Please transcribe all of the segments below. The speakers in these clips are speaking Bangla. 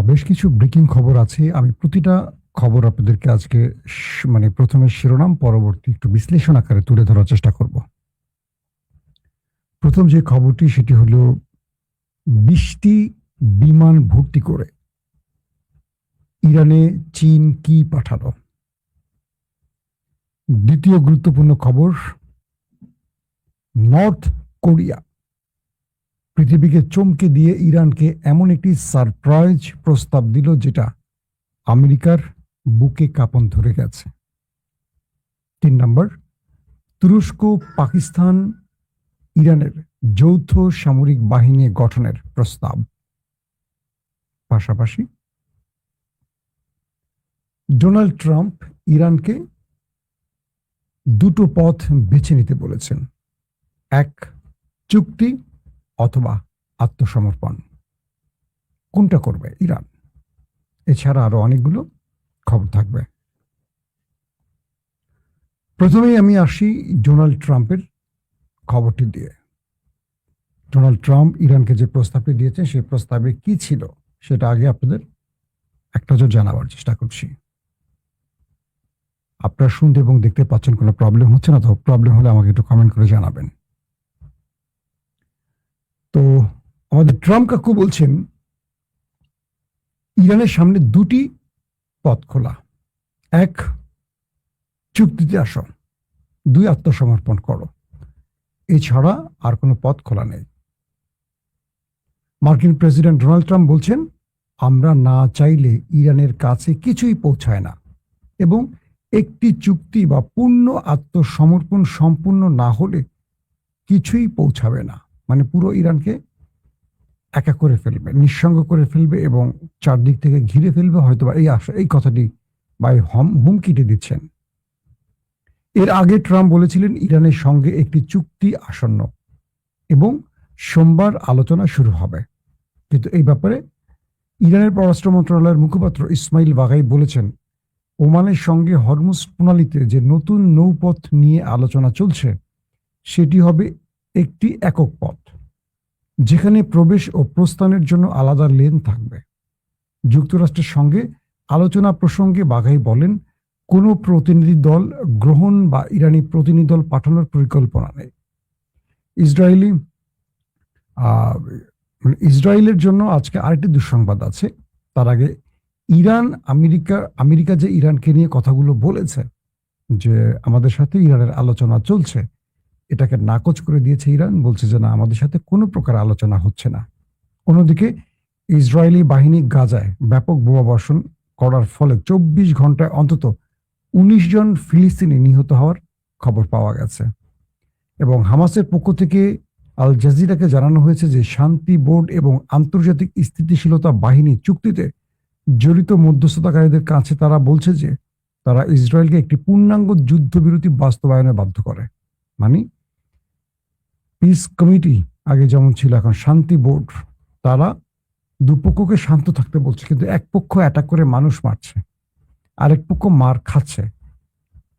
বেশ কিছু ব্রেকিং খবর আছে। আমি প্রতিটা খবর আপনাদেরকে আজকে মানে প্রথমে শিরোনাম, পরবর্তী একটু বিশ্লেষণ আকারে তুলে ধরার চেষ্টা করব। প্রথম যে খবরটি সেটি হলো 20টি বিমান ভর্তি করে ইরানে চীন কি পাঠালো। দ্বিতীয় গুরুত্বপূর্ণ খবর, নর্থ কোরিয়া পৃথিবীকে চমকে দিয়ে ইরানকে এমন একটি সারপ্রাইজ প্রস্তাব দিল যেটা আমেরিকার বুকে কাঁপন ধরে গেছে। 3 নম্বর, তুরস্ক পাকিস্তান ইরানের যৌথ সামরিক বাহিনী গঠনের প্রস্তাব। পাশাপাশি ডোনাল্ড ট্রাম্প ইরানকে দুটো পথ বেছে নিতে বলেছেন, এক চুক্তি অথবা আত্মসমর্পণ। কোনটা করবে ইরান? এছাড়া আরো অনেকগুলো খবর থাকবে। প্রথমেই আমি আসি ডোনাল্ড ট্রাম্পের খবরটি দিয়ে। ডোনাল্ড ট্রাম্প ইরানকে যে প্রস্তাবটি দিয়েছেন সেই প্রস্তাবে কি ছিল সেটা আগে আপনাদের একটা নজর জানাবার চেষ্টা করছি। আপনারা শুনতে এবং দেখতে পাচ্ছেন, কোনো প্রবলেম হচ্ছে না তো? প্রবলেম হলে আমাকে একটু কমেন্ট করে জানাবেন। তো আমাদের ট্রাম্প কাকু বলছেন ইরানের সামনে দুটি পথ খোলা, এক চুক্তিতে আসো, দুই আত্মসমর্পণ করো, এছাড়া আর কোনো পথ খোলা নেই। মার্কিন প্রেসিডেন্ট ডোনাল্ড ট্রাম্প বলছেন আমরা না চাইলে ইরানের কাছে কিছুই পৌঁছায় না এবং একটি চুক্তি বা পূর্ণ আত্মসমর্পণ সম্পূর্ণ না হলে কিছুই পৌঁছাবে না। মানে পুরো ইরানকে একা করে ফেলবে, নিঃসঙ্গ করে ফেলবে এবং চারদিক থেকে ঘিরে ফেলবে, হয়তো এই কথাটি বা হুমকিটি দিচ্ছেন। এর আগে ট্রাম্প বলেছিলেন ইরানের সঙ্গে একটি চুক্তি আসন্ন এবং সোমবার আলোচনা শুরু হবে। কিন্তু এই ব্যাপারে ইরানের পররাষ্ট্র মন্ত্রণালয়ের মুখপাত্র ইসমাইল বাগাই বলেছেন ওমানের সঙ্গে হরমুজ প্রণালীতে যে নতুন নৌপথ নিয়ে আলোচনা চলছে সেটি হবে একটি একক পথ, যেখানে প্রবেশ ও প্রস্থানের জন্য আলাদা লেন থাকবে। যুক্তরাষ্ট্রের সঙ্গে আলোচনা প্রসঙ্গে বাঘাই বলেন কোনো প্রতিনিধি দল গ্রহণ বা ইরানি প্রতিনিধি দল পাঠানোর পরিকল্পনা নেই। ইসরায়েলের জন্য আজকে আরেকটি দুঃসংবাদ আছে। তার আগে আমেরিকা যে ইরানকে নিয়ে কথাগুলো বলেছে যে আমাদের সাথে ইরানের আলোচনা চলছে, এটাকে নাকচ করে দিয়েছে ইরান, বলছে যে না, আমাদের সাথে কোনো প্রকার আলোচনা হচ্ছে না। অন্যদিকে ইসরায়েলি বাহিনী গাজায় ব্যাপক বোমাবর্ষণ করার ফলে 24 ঘন্টায় অন্তত 19 জন ফিলিস্তিনি নিহত হওয়ার খবর পাওয়া গেছে এবং হামাসের পক্ষ থেকে আল জাজিরাকে জানানো হয়েছে যে শান্তি বোর্ড এবং আন্তর্জাতিক স্থিতিশীলতা বাহিনী চুক্তিতে জড়িত মধ্যস্থতাকারীদের কাছে তারা বলছে যে তারা ইসরায়েলকে একটি পূর্ণাঙ্গ যুদ্ধবিরতি বাস্তবায়নে বাধ্য করে। মানে পিস কমিটি আগে যেমন ছিল, এখন শান্তি বোর্ড, তারা দুপক্ষকে শান্ত থাকতে বলছে, কিন্তু এক পক্ষ অ্যাটাক করে মানুষ মারছে, আরেক পক্ষ মার খাচ্ছে।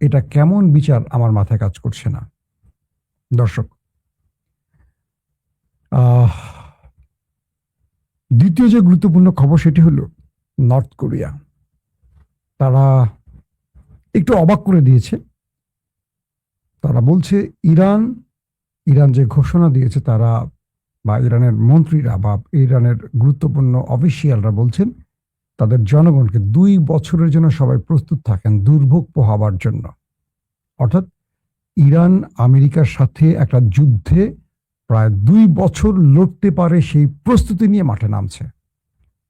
এটা কেমন বিচার আমার মাথায় কাজ করছে না। দর্শক, দ্বিতীয় যে গুরুত্বপূর্ণ খবর সেটি হলো নর্থ কোরিয়া। তারা একটু অবাক করে দিয়েছে। তারা বলছে ইরান যে ঘোষণা দিয়েছে, তারা বা ইরানের মন্ত্রীরা বা ইরানের গুরুত্বপূর্ণ অফিসিয়ালরা বলছেন তাদের জনগণকে 2 বছরের জন্য সবাই প্রস্তুত থাকেন দুর্ভোগ পোহাবার জন্য। অর্থাৎ ইরান আমেরিকার সাথে একটা যুদ্ধে প্রায় 2 বছর লড়তে পারে সেই প্রস্তুতি নিয়ে মাঠে নামছে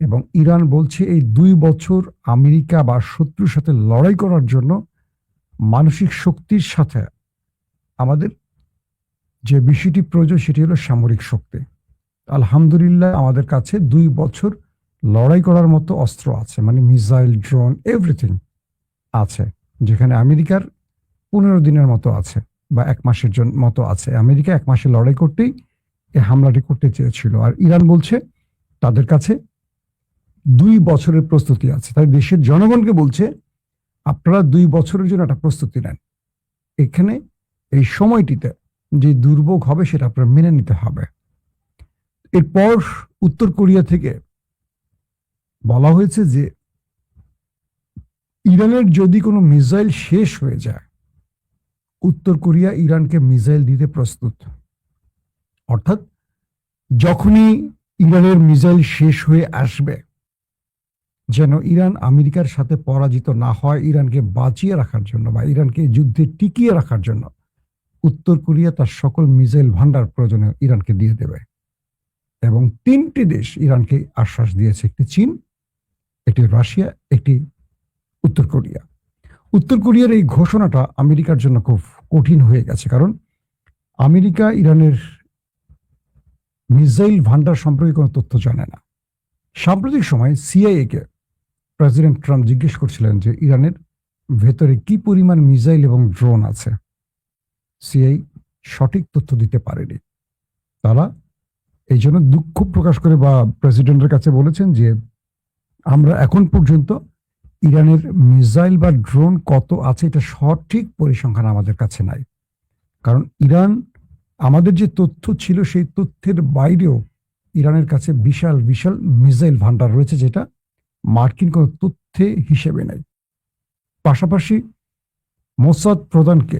এবং ইরান বলছে এই 2 বছর আমেরিকা বা শত্রুর সাথে লড়াই করার জন্য মানসিক শক্তির সাথে আমাদের যে বিষয়টি প্রয়োজন সেটি হলো সামরিক শক্তি। আলহামদুলিল্লাহ আমাদের কাছে 2 বছর লড়াই করার মতো অস্ত্র আছে, মানে মিসাইল, ড্রোন, এভরিথিং আছে, যেখানে আমেরিকার 15 দিনের মতো আছে বা 1 মাসের মতো আছে। আমেরিকা 1 মাসে লড়াই করতেই এই হামলাটি করতে চেয়েছিল, আর ইরান বলছে তাদের কাছে 2 বছরের প্রস্তুতি আছে। তাই দেশের জনগণকে বলছে আপনারা 2 বছরের জন্য একটা প্রস্তুতি নেন। এখানে এই সময়টিতে যে দুর্ভোগ হবে সেটা আপনারা মেনে নিতে হবে। এরপর উত্তর কোরিয়া থেকে বলা হয়েছে যে ইরানের যদি কোনো মিসাইল শেষ হয়ে যায়, উত্তর কোরিয়া ইরানকে মিসাইল দিতে প্রস্তুত। অর্থাৎ যখনই ইরানের মিসাইল শেষ হয়ে আসবে, যেন ইরান আমেরিকার সাথে পরাজিত না হয়, ইরানকে বাঁচিয়ে রাখার জন্য বা ইরানকে যুদ্ধে টিকিয়ে রাখার জন্য উত্তর কোরিয়া তার সকল মিসাইল ভান্ডার প্রয়োজনে ইরানকে দিয়ে দেবে। এবং তিনটি দেশ ইরানকে আশ্বাস দিয়েছে, একটি চীন, একটি রাশিয়া, একটি উত্তর কোরিয়া। উত্তর কোরিয়ার এই ঘোষণাটা আমেরিকার জন্য খুব কঠিন হয়ে গেছে, কারণ আমেরিকা ইরানের মিসাইল ভান্ডার সম্পর্কে কোনো তথ্য জানে না। সাম্প্রতিক সময় সিআইএ কে প্রেসিডেন্ট ট্রাম্প জিজ্ঞেস করছিলেন যে ইরানের ভেতরে কি পরিমাণ মিসাইল এবং ড্রোন আছে। সিআই সঠিক তথ্য দিতে পারেনি। তারা এই জন্য দুঃখ প্রকাশ করে বা প্রেসিডেন্টের কাছে বলেছেন যে আমরা এখন পর্যন্ত ইরানের মিসাইল বা ড্রোন কত আছে এটা সঠিক পরিসংখ্যান আমাদের কাছে নাই। কারণ ইরান, আমাদের যে তথ্য ছিল সেই তথ্যের বাইরেও ইরানের কাছে বিশাল বিশাল মিসাইল ভান্ডার রয়েছে, যেটা মার্কিন কোনো তথ্যে হিসেবে নাই। পাশাপাশি মোসাদ প্রধানকে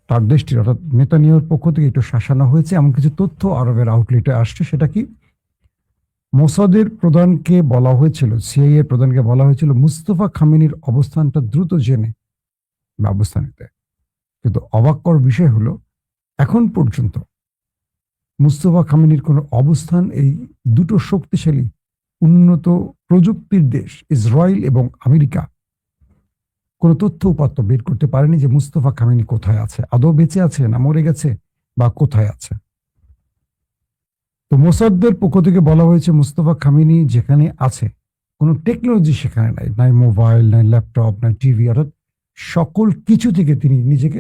তার দেশটির অর্থাৎ নেতানিয়াহুর পক্ষ থেকে একটু শাসানো হয়েছে, এমন কিছু তথ্য আরবের আউটলেটে আসছে। সেটা কি, মোসাদের প্রধানকে বলা হয়েছিল, সিআইএ প্রধানকে বলা হয়েছিল মুস্তফা খামেনির অবস্থানটা দ্রুত জেনে ব্যবস্থা নিতে। কিন্তু অবাক কর বিষয় হলো, এখন পর্যন্ত মুস্তফা খামেনির কোনো অবস্থান এই দুটো শক্তিশালী উন্নত প্রযুক্তির দেশ ইসরায়েল এবং আমেরিকা কোনো তথ্য উপাত্ত বের করতে পারেনি যে মুস্তফা খামেনি কোথায় আছে, আদৌ বেঁচে আছে না মরে গেছে বা কোথায় আছে। তো মোসাদ্দের পক্ষ থেকে বলা হয়েছে মুস্তফা খামেনি যেখানে আছে কোনো টেকনোলজি সেখানে নাই, নাই মোবাইল, নাই ল্যাপটপ, নাই টিভি, অর্থাৎ সকল কিছু থেকে তিনি নিজেকে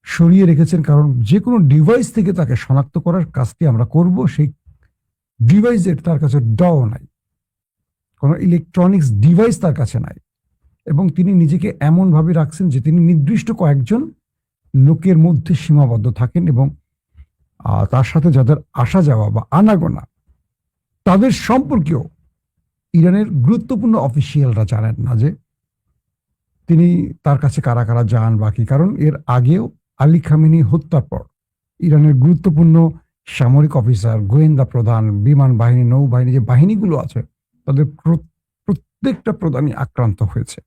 সরিয়ে রেখেছেন। কারণ যে কোনো ডিভাইস থেকে তাকে শনাক্ত করার কাজটি আমরা করব, সেই ডিভাইসের তার কাছে ডও নাই, কোনো ইলেকট্রনিক্স ডিভাইস তার কাছে নাই। এবং তিনি নিজেকে এমনভাবে রাখছেন যে তিনি নির্দিষ্ট কয়েকজন লোকের মধ্যে সীমাবদ্ধ থাকেন এবং তার সাথে যাদের আসা যাওয়া বা আনাগোনা তাদের সম্পর্কেও ইরানের গুরুত্বপূর্ণ অফিসিয়ালরা জানেন না যে তিনি তার কাছে কারা কারা যান বাকি। কারণ এর আগেও আলী খামেনি হত্যার পর ইরানের গুরুত্বপূর্ণ সামরিক অফিসার, গোয়েন্দা প্রধান, বিমান বাহিনী, নৌবাহিনী যে বাহিনীগুলো আছে তাদের প্রত্যেকটা প্রধানই আক্রান্ত হয়েছে,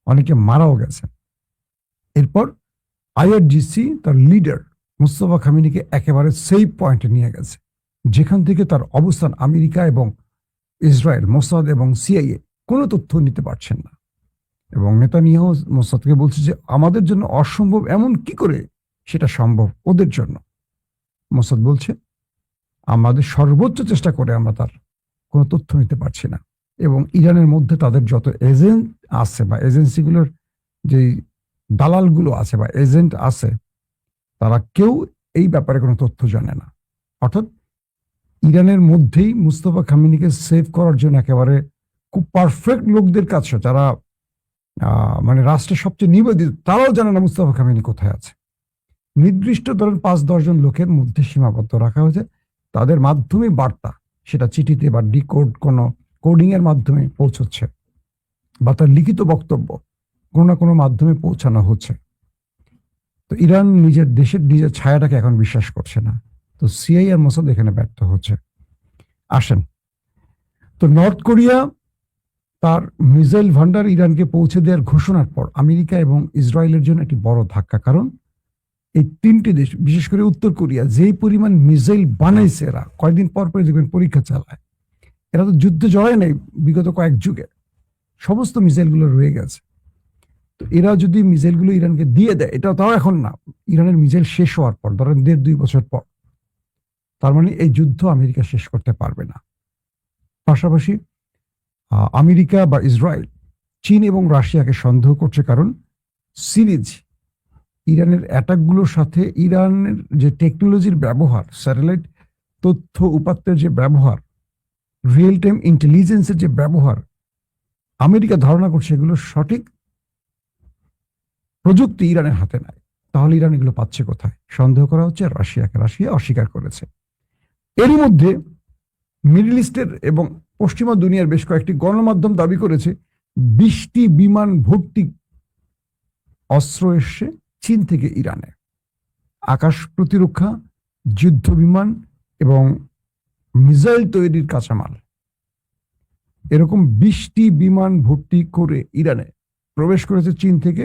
অনেকে মারাও গেছে। এরপর আইআরজিসি তার লিডার মুস্তফা খামেনিকে একেবারে সেফ পয়েন্টে নিয়ে গেছে, যেখান থেকে তার অবস্থান আমেরিকা এবং ইসরায়েল, মোসাদ এবং সিআইএ কোনো তথ্য নিতে পারছেন না। এবং নেতানিয়াহু মোসাদকে বলছে যে আমাদের জন্য অসম্ভব, এমন কি করে সেটা সম্ভব ওদের জন্য। মোসাদ বলছে আমাদের সর্বোচ্চ চেষ্টা করে আমরা তার কোনো তথ্য নিতে পারছি না। এবং ইরানের মধ্যে তাদের যত এজেন্ট আছে বা এজেন্সিগুলোর যে দালালগুলো আছে বা এজেন্ট আছে, তারা কেউ এই ব্যাপারে কোনো তথ্য জানে না। অর্থাৎ ইরানের মধ্যেই মুস্তফা খামেনিকে সেভ করার জন্য একেবারে খুব পারফেক্ট লোকদের কাছে, যারা মানে রাষ্ট্রের সবচেয়ে নিবেদিত, তারাও জানে না মুস্তফা খামেনি কোথায় আছে। নির্দিষ্ট ধরেন 5-10 জন লোকের মধ্যে সীমাবদ্ধ রাখা হয়েছে, তাদের মাধ্যমে বার্তা, সেটা চিঠিতে বা ডিকোড কোনো কোডিং এর মাধ্যমে পৌঁছচ্ছে বা তার লিখিত বক্তব্য কোনো না কোনো মাধ্যমে পৌঁছানো হচ্ছে। তো ইরান নিজের দেশের নিজের ছায়াটাকে এখন বিশ্বাস করছে না। তো সিআই আর মোসাদ এখানে ব্যর্থ হচ্ছে। আসেন, তো নর্থ কোরিয়া তার মিসাইল ভান্ডার ইরানকে পৌঁছে দেওয়ার ঘোষণার পর আমেরিকা এবং ইসরায়েলের জন্য একটি বড় ধাক্কা। কারণ এই তিনটি দেশ, বিশেষ করে উত্তর কোরিয়া, যেই পরিমাণ মিসাইল বানাইছে, এরা কয়েকদিন পর পর দেখবেন পরীক্ষা চালায়। এরা তো যুদ্ধে জড়ায় নাই বিগত কয়েক যুগে, সমস্ত মিসাইলগুলো রয়ে গেছে। তো এরা যদি মিসাইলগুলো ইরানকে দিয়ে দেয়, এটা তাও এখন না, ইরানের মিসাইল শেষ হওয়ার পর, ধরেন 1.5-2 বছর পর, তার মানে এই যুদ্ধ আমেরিকা শেষ করতে পারবে না। পাশাপাশি আমেরিকা বা ইসরায়েল চীন এবং রাশিয়াকে সন্দেহ করছে, কারণ সিরিজ ইরানের অ্যাটাকগুলোর সাথে ইরানের যে টেকনোলজির ব্যবহার, স্যাটেলাইট তথ্য উপাত্তের যে ব্যবহার, রিয়েল টাইম ইন্টেলিজেন্সের যে ব্যবহার, আমেরিকা ধারণা করছে এগুলো সঠিক প্রযুক্তি ইরানের হাতে নাই। তাহলে ইরান এগুলো পাচ্ছে কোথায়? সন্দেহ করা হচ্ছে রাশিয়াকে। রাশিয়া অস্বীকার করেছে। এরই মধ্যে মিডল ইস্টের এবং পশ্চিমা দুনিয়ার বেশ কয়েকটি গণমাধ্যম দাবি করেছে 20টি বিমান ভর্তি অস্ত্র এসছে চীন থেকে ইরানে। আকাশ প্রতিরক্ষা, যুদ্ধ বিমান এবং মিসাইল তৈরির কাঁচামাল, এরকম 20টি বিমান ভর্তি করে ইরানে প্রবেশ করেছে চীন থেকে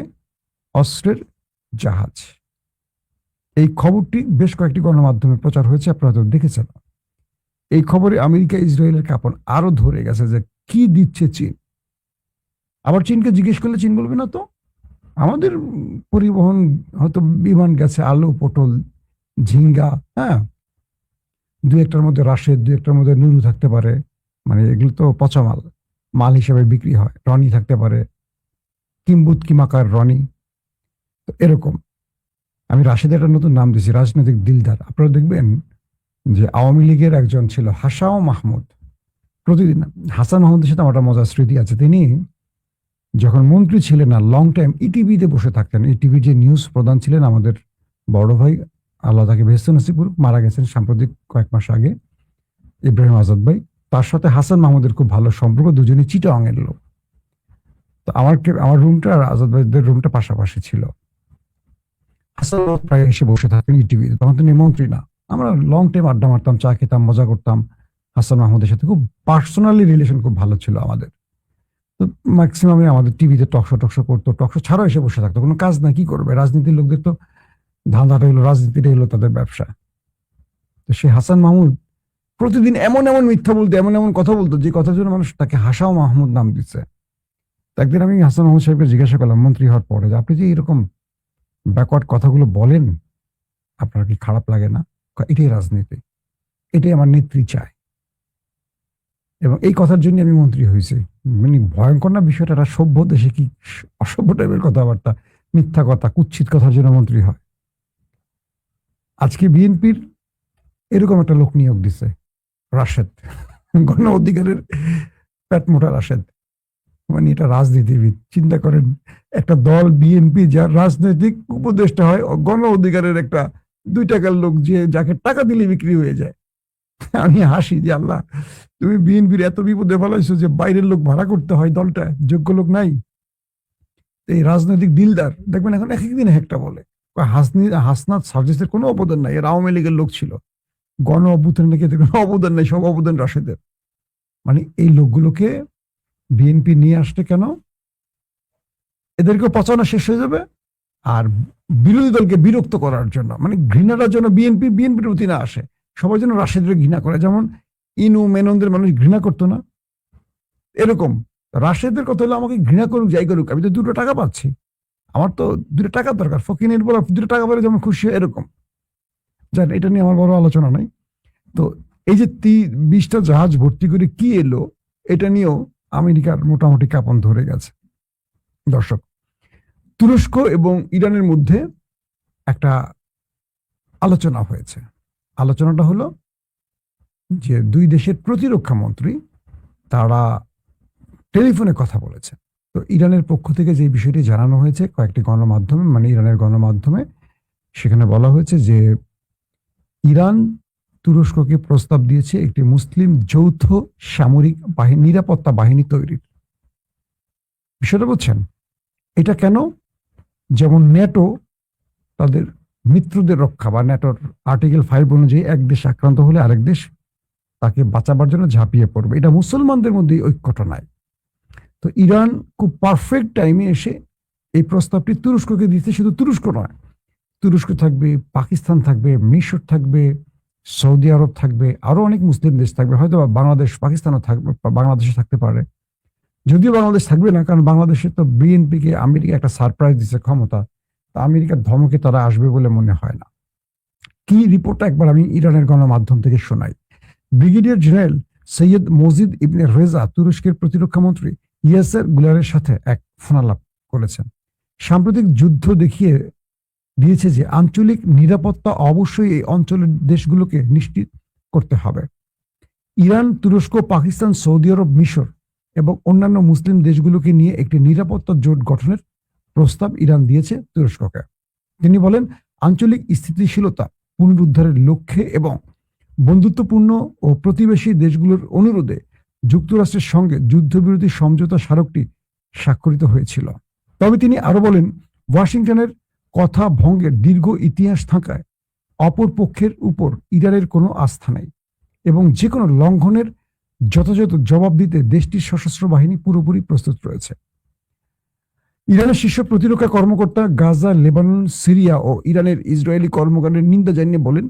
অস্ত্রের জাহাজ। এই খবরটি বেশ কয়েকটি গণমাধ্যমে প্রচার হয়েছে, আপনারা তো দেখেছেন। এই খবরে আমেরিকা ইসরায়েলের কাঁপন আরো ধরে গেছে যে কি দিচ্ছে চীন। আবার চীনকে জিজ্ঞেস করলে চীন বলবে না তো আমাদের পরিবহন হয়তো বিমান গেছে আলু, পটল, ঝিঙ্গা, হ্যাঁ, দু একটার মধ্যে রাশেদ, দু একটার মধ্যে নুরু থাকতে পারে, মানে এগুলো তো পচা মাল, মাল হিসেবে বিক্রি হয়। রনি থাকতে পারে, কিম্বুত কিমাকার রনি, এরকম। আমি রাশেদের একটা নতুন নাম দিয়েছি, রাজনৈতিক দিলদার। আপনারা দেখবেন যে আওয়ামী লীগের একজন ছিল হাসাও মাহমুদ, প্রতিদিন হাসান মাহমুদের সাথে আমার মজার স্মৃতি আছে। তিনি যখন মন্ত্রী ছিলেন না, লং টাইম ইটিভিতে বসে থাকতেন। ইটিভির যে নিউজ প্রধান ছিলেন আমাদের বড় ভাই, আল্লাহ তাকে বেহেশত নসিব করুক, মারা গেছেন সাম্প্রতিক কয়েক মাস আগে, ইব্রাহিম আজাদ ভাই। তার সাথে হাসান মাহমুদের খুব ভালো সম্পর্ক, দুজনে চিটাগাংয়ের লোক। তো আমার রুমটা আর আজাদ ভাইদের রুমটা পাশাপাশি ছিল। হাসান প্রায় এসে বসে থাকতেন ইটিভিতে, তখন তিনি মন্ত্রী না। আমরা লং টাইম আড্ডা মারতাম, চা খেতাম, মজা করতাম। হাসান মাহমুদের সাথে খুব পার্সোনালি রিলেশন খুব ভালো ছিল আমাদের। তো ম্যাক্সিমামে আমাদের টিভিতে টকশো করতো, টকশো ছাড়াও এসে বসে থাকতো, কোনো কাজ না, কি করবে? রাজনীতির লোকদের তো ধাঁধাটা হলো, রাজনীতিটাই হলো তাদের ব্যবসা। তো সে হাসান মাহমুদ প্রতিদিন এমন এমন মিথ্যা বলতো, এমন এমন কথা বলতো, যে কথার জন্য মানুষ তাকে হাসাও মাহমুদ নাম দিচ্ছে। একদিন আমি হাসান মাহমুদ সাহেবকে জিজ্ঞাসা করলাম মন্ত্রী হওয়ার পরে, যে আপনি যে এরকম ব্যাকওয়ার্ড কথাগুলো বলেন, আপনার কি খারাপ লাগে না? এটাই রাজনীতি, এটাই আমার নেত্রী চায়, এবং এই কথার জন্য আমি মন্ত্রী হয়েছি। মানে ভয়ঙ্কর না বিষয়টা? একটা সভ্য দেশে কি অসভ্য টাইপের কথাবার্তা, মিথ্যা কথা, কুৎসিত কথার জন্য মন্ত্রী হয়। আজকে বিএনপির এরকম একটা লোক নিয়োগ দিছে, রাশেদ, গণ অধিকারের পেট মোটা রাশেদ। মানে এটা রাজনীতিবিদ, চিন্তা করেন, একটা দল বিএনপি যার রাজনৈতিক উপদেষ্টা হয় গণ অধিকারের একটা 2 টাকার লোক, যে যাকে টাকা দিলে বিক্রি হয়ে যায়। আমি হাসি যে আল্লাহ, তুমি বিএনপির এত বিপদে ফেলাইছো যে বাইরের লোক ভাড়া করতে হয়, দলটা যোগ্য লোক নাই। এই রাজনৈতিক দিলদার দেখবেন এখন এক একদিন একটা বলে, হাসনাত সার্জিসের কোনো অবদান নাই, এর আওয়ামী লীগের লোক ছিল, গণ অভ্যুত্থানে নাকি এদের কোনো অবদান নাই, সব অবদান রাশেদের। মানে এই লোকগুলোকে বিএনপি নিয়ে আসতে কেন? এদেরকে পচানো শেষ হয়ে যাবে, আর বিরোধী দলকে বিরক্ত করার জন্য, মানে ঘৃণাটার জন্য বিএনপির প্রতি না আসে, সবাই যেন রাশেদের ঘৃণা করে। যেমন ইনু মেননদের মানুষ ঘৃণা করতো না, এরকম রাশেদের কথা হলো আমাকে ঘৃণা করুক, যাই করুক, আমি তো 2 টাকা পাচ্ছি, আমার তো 2 টাকা দরকার, ফকিনের বলা 2 টাকা পেলে যেমন খুশি হয়, এরকম। জান, এটা নিয়ে আমার বড় আলোচনা নাই। তো এই যে 20টা জাহাজ ভর্তি করে কি এলো, এটা নিয়েও আমেরিকার মোটামুটি কাঁপন ধরে গেছে। দর্শক, তুরস্ক এবং ইরানের মধ্যে একটা আলোচনা হয়েছে। আলোচনাটা হলো যে 2 দেশের প্রতিরক্ষা মন্ত্রী তারা টেলিফোনে কথা বলেছে। তো ইরানের পক্ষ থেকে যে বিষয়টি জানানো হয়েছে কয়েকটি গণমাধ্যমে, মানে ইরানের গণমাধ্যমে, সেখানে বলা হয়েছে যে ইরান তুরস্ককে প্রস্তাব দিয়েছে একটি মুসলিম যৌথ সামরিক নিরাপত্তা বাহিনী তৈরির। বিষয়টা বুঝছেন? এটা কেন? যেমন ন্যাটো তাদের মিত্রদের রক্ষা, বা ন্যাটোর আর্টিকেল 5 অনুযায়ী এক দেশ আক্রান্ত হলে আরেক দেশ তাকে বাঁচাবার জন্য ঝাঁপিয়ে পড়বে, এটা মুসলমানদের মধ্যে ঐক্যটা নাই। তো ইরান খুব পারফেক্ট টাইমে এসে এই প্রস্তাবটি তুরস্ককে দিতে, শুধু তুরস্ক নয়, তুরস্ক থাকবে, পাকিস্তান থাকবে, মিশর থাকবে, সৌদি আরব থাকবে, আরো অনেক মুসলিম দেশ থাকবে, হয়তো বাংলাদেশ, পাকিস্তানও থাকবে, বাংলাদেশে থাকতে পারে। যদিও বাংলাদেশ থাকবে না, কারণ বাংলাদেশে তো বিএনপিকে আমেরিকা একটা সারপ্রাইজ দিচ্ছে ক্ষমতা, তা আমেরিকার ধমকে তারা আসবে বলে মনে হয় না। কি রিপোর্টটা একবার আমি ইরানের গণমাধ্যম থেকে শোনাই। ব্রিগেডিয়ার জেনারেল সৈয়দ মজিদ ইবনে রেজা তুরস্কের প্রতিরক্ষা মন্ত্রী ইয়াসের গুলারের সাথে এক ফোনালাপ করেছেন। সাম্প্রতিক যুদ্ধ দেখিয়ে দিয়েছে যে আঞ্চলিক নিরাপত্তা অবশ্যই এই অঞ্চলের দেশগুলোকে নিশ্চিত করতে হবে। ইরান, তুরস্ক, পাকিস্তান, সৌদি আরব, মিশর এবং অন্যান্য মুসলিম দেশগুলোকে নিয়ে একটি নিরাপত্তা জোট গঠনের প্রস্তাব ইরান দিয়েছে তুরস্ককে। তিনি বলেন, আঞ্চলিক স্থিতিশীলতা পুনরুদ্ধারের লক্ষ্যে এবং বন্ধুত্বপূর্ণ ও প্রতিবেশী দেশগুলোর অনুরোধে যুক্তরাষ্ট্রের সঙ্গে যুদ্ধবিরতি সমঝোতা স্মারকটি স্বাক্ষরিত হয়েছিল। তবে তিনি আরো বলেন, ওয়াশিংটনের কথা ভঙ্গের দীর্ঘ ইতিহাস থাকায় অপর পক্ষের উপর ইরানের কোনো আস্থা নেই এবং যে কোনো লঙ্ঘনের যথাযথ জবাব দিতে দেশটির সশস্ত্র বাহিনী পুরোপুরি প্রস্তুত রয়েছে। ইরানের শীর্ষ প্রতিরক্ষা কর্মকর্তা গাজা, লেবানন, সিরিয়া ও ইরানের ইসরায়েলি কর্মকাণ্ডের নিন্দা জানিয়ে বলেন,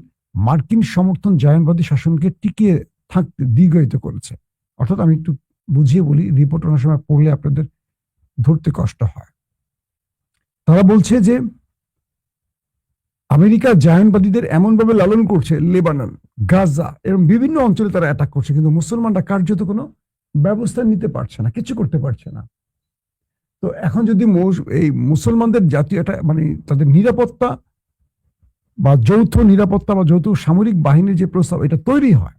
মার্কিন সমর্থন জায়নবাদী শাসনকে টিকিয়ে থাকতে দীর্ঘায়িত করেছে। অর্থাৎ আমি একটু বুঝিয়ে বলি, রিপোর্ট অনেক সময় পড়লে আপনাদের ধরতে কষ্ট হয়। তারা বলছে যে আমেরিকা জায়নবাদীদের এমনভাবে লালন করছে, লেবানন, গাজা এবং বিভিন্ন অঞ্চলে তারা অ্যাটাক করছে, কিন্তু মুসলমানরা কার্যত কোনো ব্যবস্থা নিতে পারছে না, কিছু করতে পারছে না। তো এখন যদি এই মুসলমানদের জাতীয় একটা মানে তাদের নিরাপত্তা বা যৌথ নিরাপত্তা বা যৌথ সামরিক বাহিনীর যে প্রস্তাব এটা তৈরি হয়,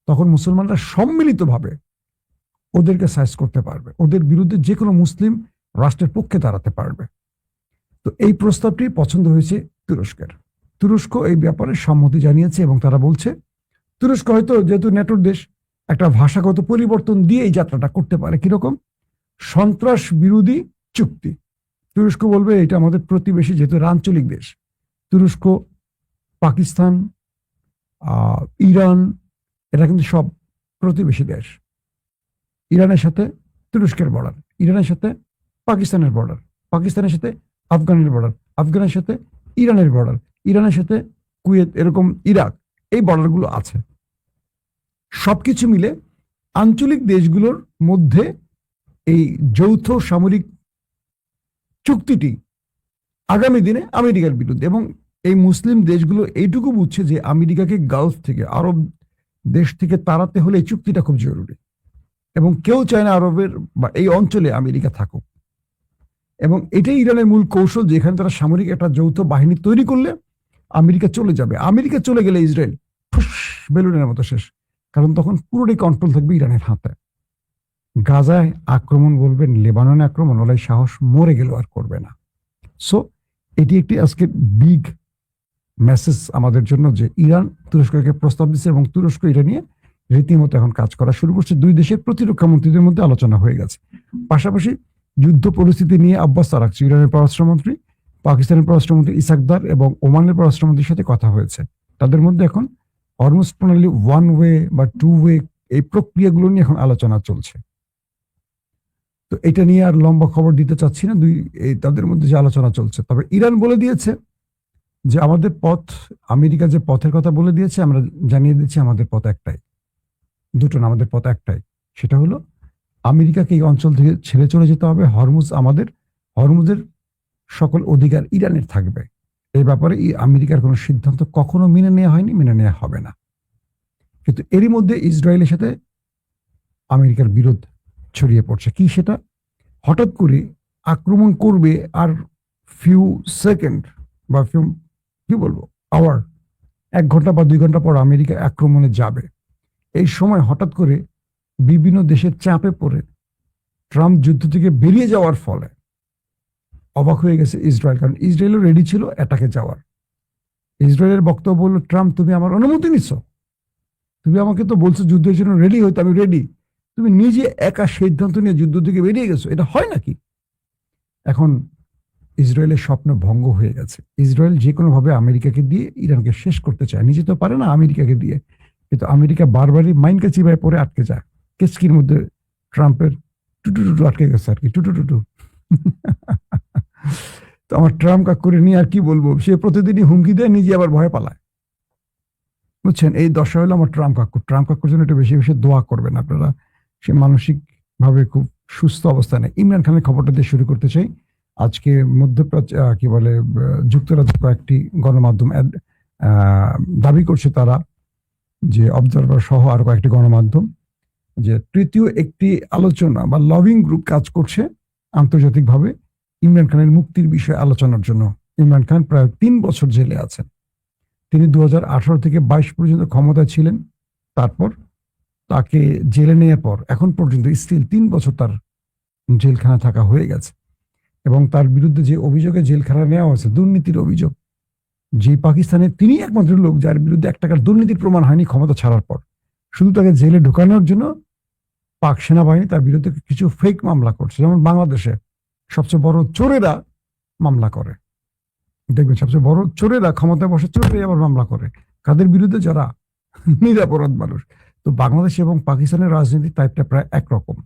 তখন মুসলমানরা সম্মিলিতভাবে ওদেরকে সাইজ করতে পারবে, ওদের বিরুদ্ধে যে কোনো মুসলিম রাষ্ট্রের পক্ষে দাঁড়াতে পারবে। তো এই প্রস্তাবটি পছন্দ হয়েছে তুরস্কের। তুরস্ক এই ব্যাপারে সম্মতি জানিয়েছে এবং তারা বলছে তুরস্ক হয়তো যেহেতু ন্যাটোর দেশ, একটা ভাষাগত পরিবর্তন দিয়ে এই যাত্রাটা করতে পারে। কিরকম? সন্ত্রাস বিরোধী চুক্তি। তুরস্ক বলবে এটা আমাদের প্রতিবেশী, যেহেতু আঞ্চলিক দেশ, তুরস্ক, পাকিস্তান, ইরান, এটা কিন্তু সব প্রতিবেশী দেশ। ইরানের সাথে তুরস্কের বর্ডার, ইরানের সাথে পাকিস্তানের বর্ডার, পাকিস্তানের সাথে আফগানের বর্ডার, আফগানের সাথে ইরানের বর্ডার, ইরানের সাথে কুয়েত, এরকম ইরাক, এই বর্ডারগুলো আছে। সবকিছু মিলে আঞ্চলিক দেশগুলোর মধ্যে এই যৌথ সামরিক চুক্তিটি আগামী দিনে আমেরিকার বিরুদ্ধে, এবং এই মুসলিম দেশগুলো এইটুকু বুঝছে যে আমেরিকাকে গালফ থেকে, আরব দেশ থেকে তাড়াতে হলে এই চুক্তিটা খুব জরুরি, এবং কেউ চায় না আরবের বা এই অঞ্চলে আমেরিকা থাকুক। এবং এটাই ইরানের মূল কৌশল, যে এখানে তারা সামরিক একটা যৌথ বাহিনী তৈরি করলে আমেরিকা চলে যাবে। আমেরিকা চলে গেলে ইসরায়েল ফুস বেলুনের মতো শেষ, কারণ তখন পুরোটাই কন্ট্রোল থাকবে ইরানের হাতে। গাজায় আক্রমণ বলবেন, লেবাননে আক্রমণ, ওলাই সাহস মরে গেল আর করবে না। সো এটি একটি আজকে বিগ মেসেজ আমাদের জন্য, যে ইরান তুরস্ককে প্রস্তাব দিচ্ছে এবং তুরস্ক এটা নিয়ে রীতিমতো এখন কাজ করা শুরু করছে। দুই দেশের প্রতিরক্ষা মন্ত্রীদের মধ্যে আলোচনা হয়ে গেছে। পাশাপাশি যুদ্ধ পরিস্থিতি নিয়ে আব্বাস আরাকচি, ইরানের পররাষ্ট্রমন্ত্রী, পাকিস্তানের পররাষ্ট্রমন্ত্রী ইসাকদার এবং ওমানের পররাষ্ট্রমন্ত্রীর সাথে কথা হয়েছে। তাদের মধ্যে এখন হরমুজ প্রণালী ওয়ান ওয়ে বা টু ওয়ে, এই প্রক্রিয়াগুলো নিয়ে এখন আলোচনা চলছে। তো এটা নিয়ে আর লম্বা খবর দিতে চাচ্ছি না, তাদের মধ্যে যে আলোচনা চলছে। তবে ইরান বলে দিয়েছে যে আমাদের পথ, আমেরিকা যে পথের কথা বলে দিয়েছে, আমরা জানিয়ে দিচ্ছি আমাদের পথ একটাই, দুটো না, আমাদের পথ একটাই। সেটা হলো আমেরিকাকে এই অঞ্চল থেকে ছেড়ে চলে যেতে হবে। হরমুজ আমাদের, হরমুজের সকল অধিকার ইরানের থাকবে। এই ব্যাপারে আমেরিকার কোনো সিদ্ধান্ত কখনো মেনে নেওয়া হয়নি, মেনে নেওয়া হবে না। কিন্তু এরই মধ্যে ইসরায়েলের সাথে আমেরিকার বিরোধ ছড়িয়ে পড়ছে। কি সেটা? হঠাৎ করে আক্রমণ করবে, আর ফিউ সেকেন্ড বা কি বলবো আওয়ার, 1 ঘন্টা বা 2 ঘন্টা পর আমেরিকা আক্রমণে যাবে। এই সময় হঠাৎ করে বিভিন্ন দেশের চাপে পড়ে ট্রাম্প যুদ্ধ থেকে বেরিয়ে যাওয়ার ফলে অবাক হয়ে গেছে ইসরায়েল, কারণ ইসরায়েলও রেডি ছিল অ্যাটাকে যাওয়ার। ইসরায়েলের বক্তব্য বলল, ট্রাম্প তুমি আমার অনুমতি নিচ্ছ, তুমি আমাকে তো বলছো যুদ্ধের জন্য রেডি হইতে, আমি রেডি, তুমি নিজে একা সিদ্ধান্ত নিয়ে যুদ্ধ থেকে বেরিয়ে গেছো, এটা হয় নাকি? এখন ইসরায়েলের স্বপ্ন ভঙ্গ হয়ে গেছে। ইসরায়েল যে কোনো ভাবে আমেরিকাকে দিয়ে ইরানকে শেষ করতে চায়, নিজে তো পারে না আমেরিকাকে দিয়ে, কিন্তু আমেরিকা বারবারই মাইনকে চিবায় পরে আটকে যায়। কেচকির মধ্যে ট্রাম্পের টুটু টুটু আটকে গেছে আর কি, টুটু টুটু। তো আমার ট্রাম্প কাকুরে নিয়ে আর কি বলবো, সে প্রতিদিনই হুমকি দেয়, নিজে আবার ভয় পালায়। বুঝছেন, এই দশা হলো আমার ট্রাম্প কাকু। ট্রাম্প কাকুর জন্য একটু বেশি বেশি দোয়া করবেন আপনারা, সে মানসিক ভাবে খুব সুস্থ অবস্থায় নেই। ইমরান খানের খবরটা দিয়ে শুরু করতে চাই। আজকে মধ্যপ্রাচ্য কি বলে যুক্তরাজ্য কয়েকটি গণমাধ্যম দাবি করছে তারা, যে অবজারভার সহ আরো কয়েকটি গণমাধ্যম, যে তৃতীয় একটি আলোচনা বা লবিং গ্রুপ কাজ করছে আন্তর্জাতিকভাবে ইমরান খানের মুক্তির বিষয়ে আলোচনার জন্য। ইমরান খান প্রায় 3 বছর জেলে আছেন। তিনি 2018 থেকে 22 পর্যন্ত ক্ষমতায় ছিলেন। তারপর তাকে জেলে নেওয়ার পর এখন পর্যন্ত স্টিল 3 বছর তার জেলখানা থাকা হয়ে গেছে। এবং তার বিরুদ্ধে যে অভিযোগে জেলখানা নেওয়া হয়েছে, দুর্নীতির অভিযোগ, যে পাকিস্তানের তিনি একমাত্র লোক যার বিরুদ্ধে 1 টাকার দুর্নীতির প্রমাণ হয়নি ক্ষমতা ছাড়ার পর। শুধু তাকে জেলে ঢোকানোর জন্য পাক সেনাবাহিনী তার বিরুদ্ধে কিছু ফেক মামলা করছে, যেমন বাংলাদেশে সবচেয়ে বড় চোরেরা মামলা করে। দেখবেন সবচেয়ে বড় চোরেরা, ক্ষমতায় বসে চোরেরাই আবার মামলা করে, কাদের বিরুদ্ধে? যারা নিরাপরাধ মানুষ। তো বাংলাদেশ এবং পাকিস্তানের রাজনীতির টাইপটা প্রায় একরকম।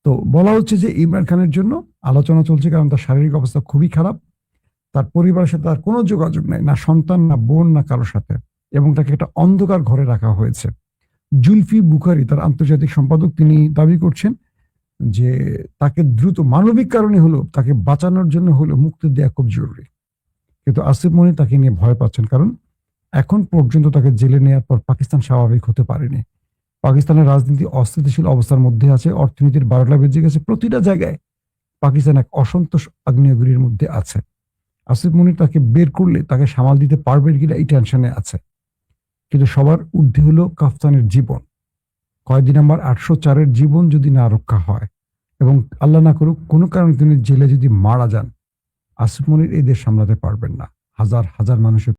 তো বলা হচ্ছে যে ইমরান খানের জন্য আলোচনা চলছে, কারণ তার শারীরিক অবস্থা খুবই খারাপ, তার পরিবারের সাথে তার কোনো যোগাযোগ নাই, না সন্তান, না বোন, না কারোর সাথে, এবং তাকে একটা অন্ধকার ঘরে রাখা হয়েছে। জুলফি বুখারী, তার আন্তর্জাতিক সম্পাদক, তিনি দাবি করছেন যে তাকে দ্রুত, মানবিক কারণে হলো, তাকে বাঁচানোর জন্য হলো মুক্তি দেওয়া খুব জরুরি। কিন্তু আসিফ মনির তাকে নিয়ে ভয় পাচ্ছেন, কারণ এখন পর্যন্ত তাকে জেলে নেওয়ার পর পাকিস্তান স্বাভাবিক হতে পারেনি। পাকিস্তানের রাজনীতি অস্থিতিশীল অবস্থার মধ্যে আছে, অর্থনীতির 12টা বেজে গেছে, প্রতিটা জায়গায় পাকিস্তান এক অসন্তোষ আগ্নেয়গিরির মধ্যে আছে। আসিফ মনির তাকে বের করলে তাকে সামাল দিতে পারবেন কিনা এই টেনশনে আছে। কিন্তু সবার ঊর্ধ্বে হলো কাফতানের জীবন। কয়েদি নাম্বার 804-এর জীবন যদি না রক্ষা হয়, এবং আল্লাহ না করুক কোনো কারণে তিনি জেলে যদি মারা যান, আসিফ মনির এই দেশ সামলাতে পারবেন না। হাজার হাজার মানুষের